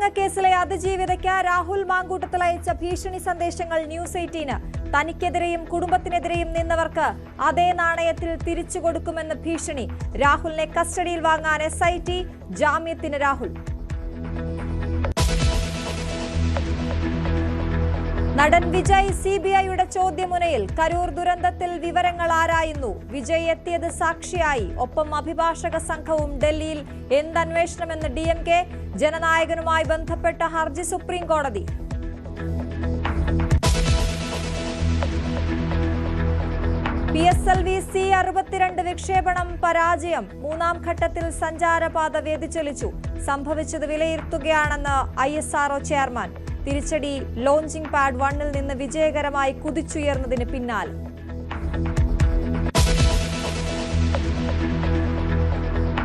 പീഡനക്കേസിലെ അതിജീവിതയ്ക്ക് രാഹുൽ മാങ്കൂട്ടത്തിൽ അയച്ച ഭീഷണി സന്ദേശങ്ങൾ ന്യൂസ് 18. തനിക്കെതിരെയും കുടുംബത്തിനെതിരെയും നിന്നവർക്ക് അതേ നാണയത്തിൽ തിരിച്ചു കൊടുക്കുമെന്ന് ഭീഷണി. രാഹുലിനെ കസ്റ്റഡിയിൽ വാങ്ങാൻ SIT, ജാമ്യത്തിന് രാഹുൽ. നടൻ വിജയ് CBIയുടെ ചോദ്യമുനയിൽ. കരൂർ ദുരന്തത്തിൽ വിവരങ്ങൾ ആരായുന്നു. വിജയ് എത്തിയത് സാക്ഷിയായി. ഒപ്പം അഭിഭാഷക സംഘവും. ഡൽഹിയിൽ എന്തന്വേഷണമെന്ന് DMK. ജനനായകനുമായി ബന്ധപ്പെട്ട ഹർജി സുപ്രീം കോടതി. PSLV C-62 വിക്ഷേപണം പരാജയം. മൂന്നാം ഘട്ടത്തിൽ സഞ്ചാരപാത വ്യതിചലിച്ചു. സംഭവിച്ചത് വിലയിരുത്തുകയാണെന്ന് ISRO ചെയർമാൻ. തിരിച്ചടി ലോഞ്ചിംഗ് പാഡ് 1-ൽ നിന്ന് വിജയകരമായി കുതിച്ചുയർന്നതിന് പിന്നാലെ.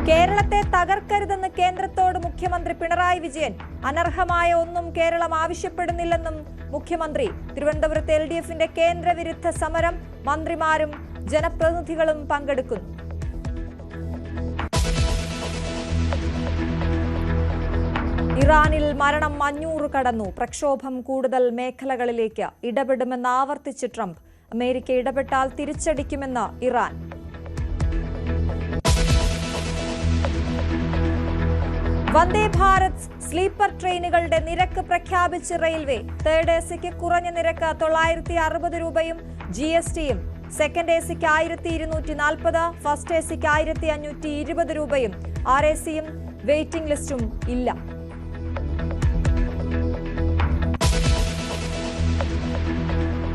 കേരളത്തെ തകർക്കരുതെന്ന് കേന്ദ്രത്തോട് മുഖ്യമന്ത്രി പിണറായി വിജയൻ. അനർഹമായ ഒന്നും കേരളം ആവശ്യപ്പെടുന്നില്ലെന്നും മുഖ്യമന്ത്രി. തിരുവനന്തപുരത്ത് LDFന്റെ കേന്ദ്രവിരുദ്ധ സമരം. മന്ത്രിമാരും ജനപ്രതിനിധികളും പങ്കെടുക്കുന്നു. ഇറാനിൽ മരണം 500 കടന്നു. പ്രക്ഷോഭം കൂടുതൽ മേഖലകളിലേക്ക്. ഇടപെടുമെന്ന് ആവർത്തിച്ച് ട്രംപ്. അമേരിക്ക ഇടപെട്ടാൽ തിരിച്ചടിക്കുമെന്ന് ഇറാൻ. വന്ദേ ഭാരത് സ്ലീപ്പർ ട്രെയിനുകളുടെ നിരക്ക് പ്രഖ്യാപിച്ച് റെയിൽവേ. തേർഡ് ACക്ക് കുറഞ്ഞ നിരക്ക് 960 രൂപയും GSTയും. സെക്കൻഡ് ACക്ക് 1240, ഫസ്റ്റ് ACക്ക് 1520 രൂപയും. RACയും വെയിറ്റിംഗ് ലിസ്റ്റും ഇല്ല.